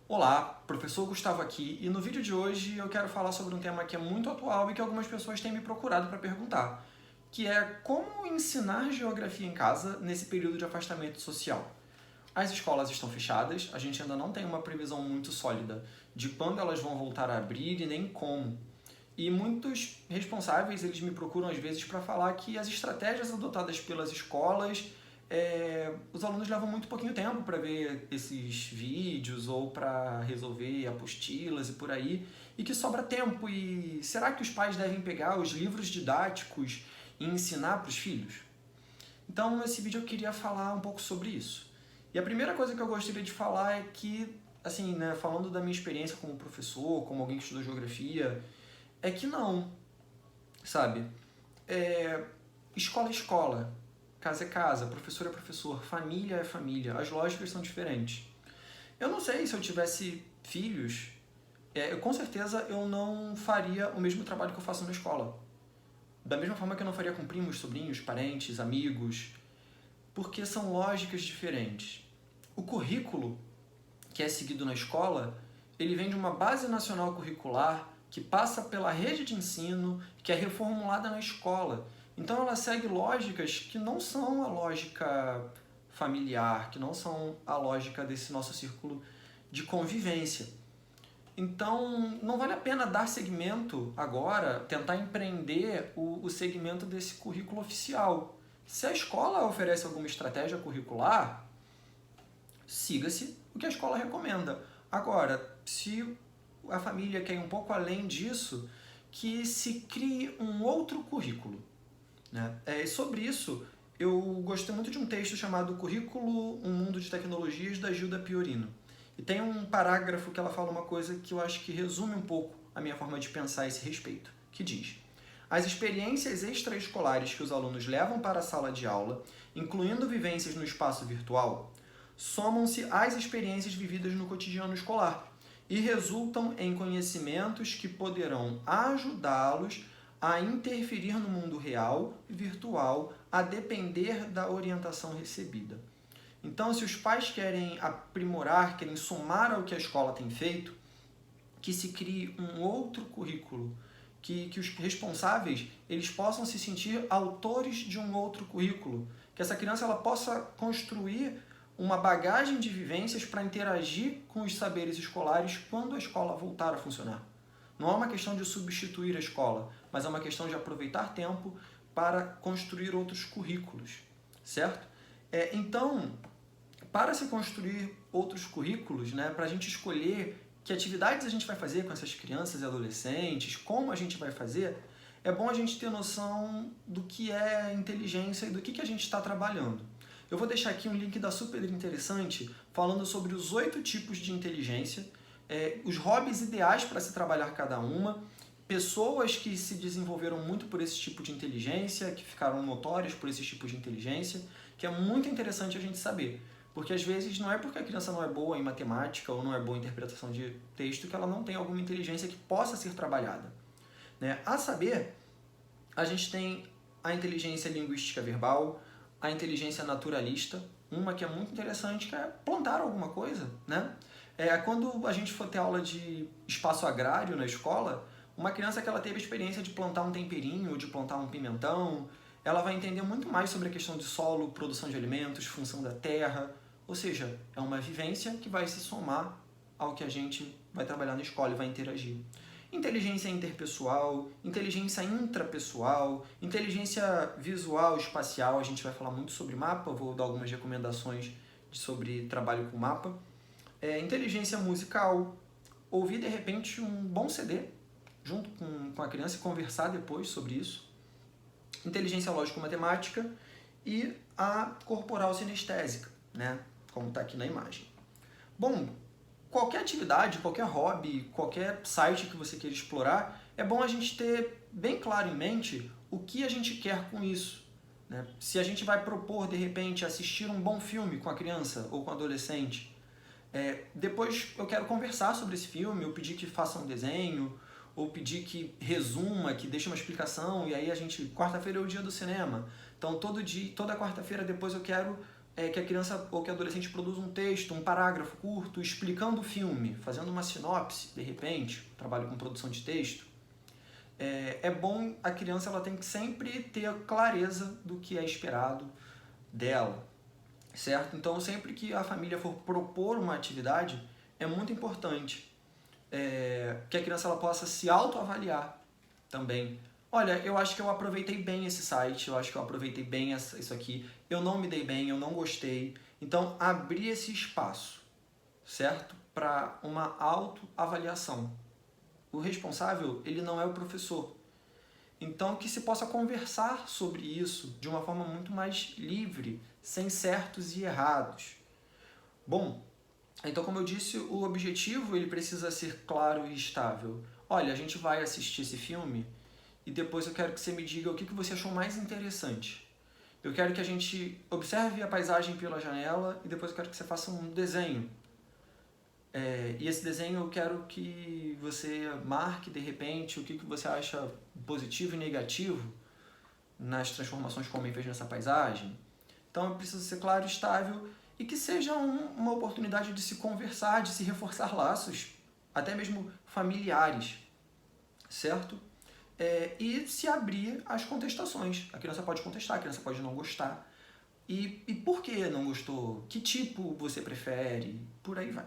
Olá, professor Gustavo aqui, e no vídeo de hoje eu quero falar sobre um tema que é muito atual e que algumas pessoas têm me procurado para perguntar, que é como ensinar geografia em casa nesse período de afastamento social. As escolas estão fechadas, a gente ainda não tem uma previsão muito sólida de quando elas vão voltar a abrir e nem como. E muitos responsáveis, eles me procuram às vezes para falar que as estratégias adotadas pelas escolas, os alunos levam muito pouquinho tempo para ver esses vídeos ou para resolver apostilas e por aí, e que sobra tempo. E será que os pais devem pegar os livros didáticos e ensinar para os filhos? Então, nesse vídeo eu queria falar um pouco sobre isso. E a primeira coisa que eu gostaria de falar é que, assim, né, falando da minha experiência como professor, como alguém que estudou geografia, é que não, sabe? Escola é escola, casa é casa, professor é professor, família é família, as lógicas são diferentes. Eu não sei se eu tivesse filhos, com certeza eu não faria o mesmo trabalho que eu faço na escola. Da mesma forma que eu não faria com primos, sobrinhos, parentes, amigos, porque são lógicas diferentes. O currículo que é seguido na escola, ele vem de uma base nacional curricular que passa pela rede de ensino, que é reformulada na escola. Então ela segue lógicas que não são a lógica familiar, que não são a lógica desse nosso círculo de convivência. Então não vale a pena dar segmento agora, tentar empreender o segmento desse currículo oficial. Se a escola oferece alguma estratégia curricular, siga-se o que a escola recomenda. Agora, se a família quer ir um pouco além disso, que se crie um outro currículo, né? Sobre isso, eu gostei muito de um texto chamado Currículo, um Mundo de Tecnologias, da Gilda Piorino. E tem um parágrafo que ela fala uma coisa que eu acho que resume um pouco a minha forma de pensar a esse respeito, que diz: as experiências extraescolares que os alunos levam para a sala de aula, incluindo vivências no espaço virtual, somam-se às experiências vividas no cotidiano escolar e resultam em conhecimentos que poderão ajudá-los a interferir no mundo real e virtual, a depender da orientação recebida. Então, se os pais querem aprimorar, querem somar ao que a escola tem feito, que se crie um outro currículo, que os responsáveis eles possam se sentir autores de um outro currículo, que essa criança ela possa construir uma bagagem de vivências para interagir com os saberes escolares quando a escola voltar a funcionar. Não é uma questão de substituir a escola, mas é uma questão de aproveitar tempo para construir outros currículos, certo? Então, para se construir outros currículos, né, para a gente escolher que atividades a gente vai fazer com essas crianças e adolescentes, como a gente vai fazer, é bom a gente ter noção do que é inteligência e do que a gente está trabalhando. Eu vou deixar aqui um link da Super Interessante falando sobre os 8 tipos de inteligência, os hobbies ideais para se trabalhar cada uma, pessoas que se desenvolveram muito por esse tipo de inteligência, que ficaram notórias por esse tipo de inteligência, que é muito interessante a gente saber. Porque às vezes não é porque a criança não é boa em matemática ou não é boa em interpretação de texto que ela não tem alguma inteligência que possa ser trabalhada, né? A saber, a gente tem a inteligência linguística verbal, a inteligência naturalista, uma que é muito interessante, que é plantar alguma coisa, né? Quando a gente for ter aula de espaço agrário na escola, uma criança que ela teve a experiência de plantar um temperinho, de plantar um pimentão, ela vai entender muito mais sobre a questão de solo, produção de alimentos, função da terra, ou seja, é uma vivência que vai se somar ao que a gente vai trabalhar na escola e vai interagir. Inteligência interpessoal, inteligência intrapessoal, inteligência visual, espacial, a gente vai falar muito sobre mapa, vou dar algumas recomendações sobre trabalho com mapa. Inteligência musical, ouvir de repente um bom CD junto com a criança e conversar depois sobre isso. Inteligência lógico-matemática e a corporal sinestésica, né? Como está aqui na imagem. Bom, qualquer atividade, qualquer hobby, qualquer site que você queira explorar, é bom a gente ter bem claro em mente o que a gente quer com isso, né? Se a gente vai propor, de repente, assistir um bom filme com a criança ou com o adolescente, depois eu quero conversar sobre esse filme, eu pedir que faça um desenho, ou pedir que resuma, que deixe uma explicação, e aí a gente, quarta-feira é o dia do cinema, então toda quarta-feira depois eu quero é que a criança ou que o adolescente produza um texto, um parágrafo curto, explicando o filme, fazendo uma sinopse, de repente, trabalho com produção de texto. É bom, a criança ela tem que sempre ter clareza do que é esperado dela, certo? Então, sempre que a família for propor uma atividade, é muito importante que a criança ela possa se autoavaliar também. Olha, eu acho que eu aproveitei bem esse site, eu acho que eu aproveitei bem isso aqui, eu não me dei bem, eu não gostei. Então, abrir esse espaço, certo? Para uma autoavaliação. O responsável, ele não é o professor. Então, que se possa conversar sobre isso de uma forma muito mais livre, sem certos e errados. Bom, então, como eu disse, o objetivo ele precisa ser claro e estável. Olha, a gente vai assistir esse filme e depois eu quero que você me diga o que você achou mais interessante. Eu quero que a gente observe a paisagem pela janela e depois eu quero que você faça um desenho. E esse desenho eu quero que você marque, de repente, o que você acha positivo e negativo nas transformações que o homem fez nessa paisagem. Então, precisa ser claro e estável e que seja uma oportunidade de se conversar, de se reforçar laços, até mesmo familiares, certo? E se abrir às contestações. A criança pode contestar, a criança pode não gostar. E por que não gostou? Que tipo você prefere? Por aí vai.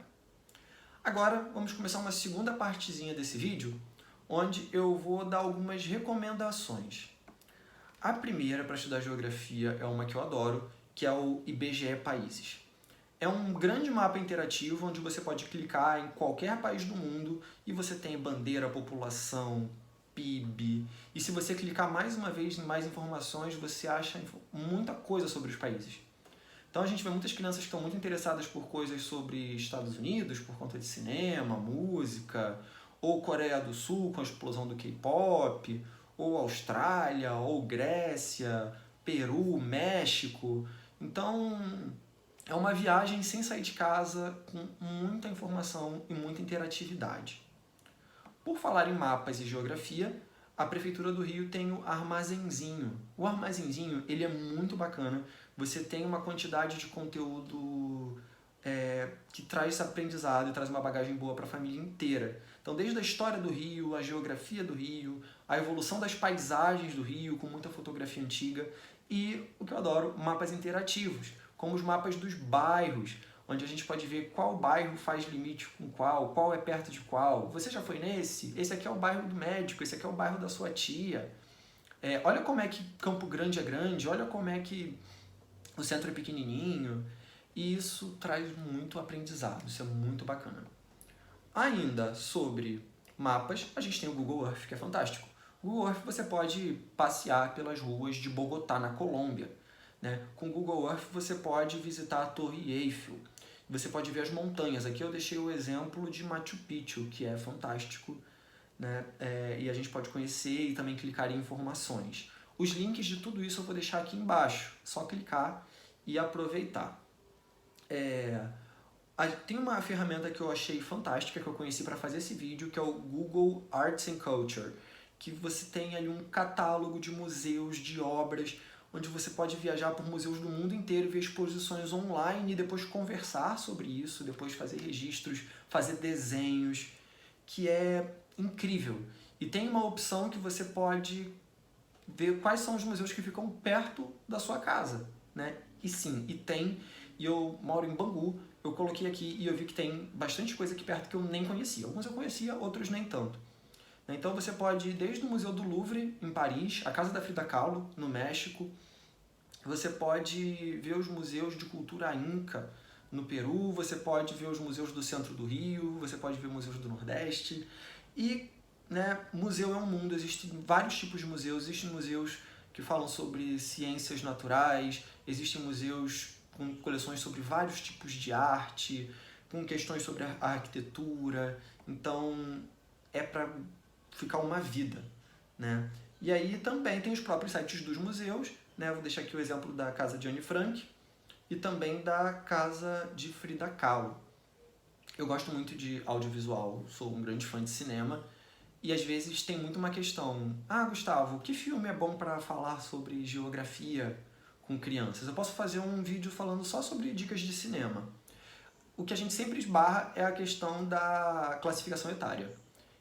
Agora, vamos começar uma segunda partezinha desse vídeo, onde eu vou dar algumas recomendações. A primeira para estudar geografia é uma que eu adoro, que é o IBGE Países. É um grande mapa interativo onde você pode clicar em qualquer país do mundo e você tem bandeira, população, PIB. E se você clicar mais uma vez em mais informações, você acha muita coisa sobre os países. Então a gente vê muitas crianças que estão muito interessadas por coisas sobre Estados Unidos, por conta de cinema, música, ou Coreia do Sul com a explosão do K-pop, ou Austrália, ou Grécia, Peru, México. Então é uma viagem sem sair de casa, com muita informação e muita interatividade. Por falar em mapas e geografia, a Prefeitura do Rio tem o Armazenzinho. O Armazenzinho ele é muito bacana. Você tem uma quantidade de conteúdo que traz aprendizado e traz uma bagagem boa para a família inteira. Então, desde a história do Rio, a geografia do Rio, a evolução das paisagens do Rio, com muita fotografia antiga, e, o que eu adoro, mapas interativos, como os mapas dos bairros, onde a gente pode ver qual bairro faz limite com qual é perto de qual. Você já foi nesse? Esse aqui é o bairro do médico, esse aqui é o bairro da sua tia. Olha como é que Campo Grande é grande, olha como é que o centro é pequenininho. E isso traz muito aprendizado, isso é muito bacana. Ainda sobre mapas, a gente tem o Google Earth, que é fantástico. O Google Earth você pode passear pelas ruas de Bogotá, na Colômbia. Né? Com o Google Earth você pode visitar a Torre Eiffel, você pode ver as montanhas. Aqui eu deixei o exemplo de Machu Picchu, que é fantástico, né? E a gente pode conhecer e também clicar em informações. Os links de tudo isso eu vou deixar aqui embaixo, só clicar e aproveitar. Tem uma ferramenta que eu achei fantástica, que eu conheci para fazer esse vídeo, que é o Google Arts and Culture, que você tem ali um catálogo de museus, de obras, onde você pode viajar por museus do mundo inteiro, ver exposições online e depois conversar sobre isso, depois fazer registros, fazer desenhos, que é incrível. E tem uma opção que você pode ver quais são os museus que ficam perto da sua casa, né? E sim, e eu moro em Bangu, eu coloquei aqui e eu vi que tem bastante coisa aqui perto que eu nem conhecia. Alguns eu conhecia, outros nem tanto. Então você pode ir desde o Museu do Louvre, em Paris, a Casa da Frida Kahlo, no México. Você pode ver os museus de cultura inca no Peru, você pode ver os museus do centro do Rio, você pode ver museus do Nordeste. E, né, museu é um mundo, existem vários tipos de museus. Existem museus que falam sobre ciências naturais, existem museus com coleções sobre vários tipos de arte, com questões sobre a arquitetura. Então, é para ficar uma vida, né? E aí também tem os próprios sites dos museus, né? Vou deixar aqui o exemplo da Casa de Anne Frank e também da Casa de Frida Kahlo. Eu gosto muito de audiovisual, sou um grande fã de cinema e às vezes tem muito uma questão: Gustavo, que filme é bom para falar sobre geografia com crianças. Eu posso fazer um vídeo falando só sobre dicas de cinema. O que a gente sempre esbarra é a questão da classificação etária.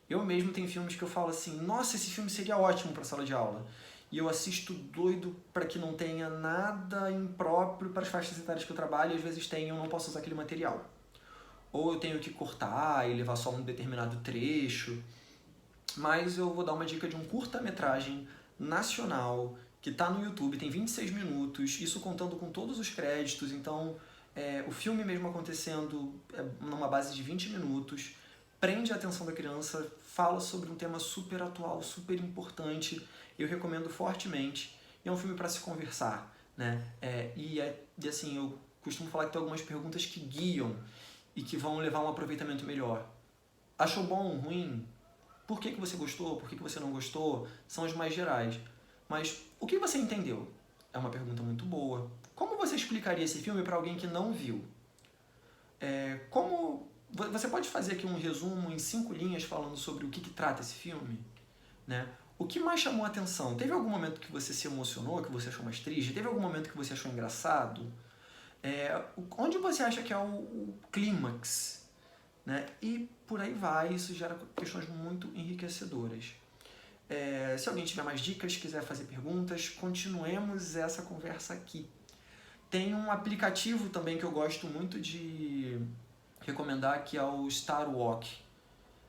Eu mesmo tenho filmes que eu falo assim, nossa, esse filme seria ótimo para sala de aula. E eu assisto doido para que não tenha nada impróprio para as faixas etárias que eu trabalho, e às vezes tem, eu não posso usar aquele material. Ou eu tenho que cortar e levar só um determinado trecho. Mas eu vou dar uma dica de um curta-metragem nacional que está no YouTube, tem 26 minutos, isso contando com todos os créditos, então o filme mesmo acontecendo numa base de 20 minutos, prende a atenção da criança, fala sobre um tema super atual, super importante, eu recomendo fortemente, e é um filme para se conversar, né? E assim, eu costumo falar que tem algumas perguntas que guiam e que vão levar a um aproveitamento melhor. Achou bom, ruim? Por que você gostou? Por que você não gostou? São as mais gerais. Mas o que você entendeu? É uma pergunta muito boa. Como você explicaria esse filme para alguém que não viu? Você pode fazer aqui um resumo em 5 linhas falando sobre o que trata esse filme? Né? O que mais chamou a atenção? Teve algum momento que você se emocionou, que você achou mais triste? Teve algum momento que você achou engraçado? Onde você acha que é o clímax? Né? E por aí vai, isso gera questões muito enriquecedoras. Se alguém tiver mais dicas, quiser fazer perguntas, continuemos essa conversa aqui. Tem um aplicativo também que eu gosto muito de recomendar, que é o Star Walk.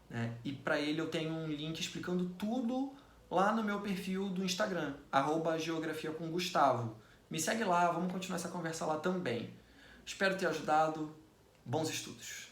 Né? E para ele eu tenho um link explicando tudo lá no meu perfil do Instagram, @geografiacomgustavo. Me segue lá, vamos continuar essa conversa lá também. Espero ter ajudado. Bons estudos!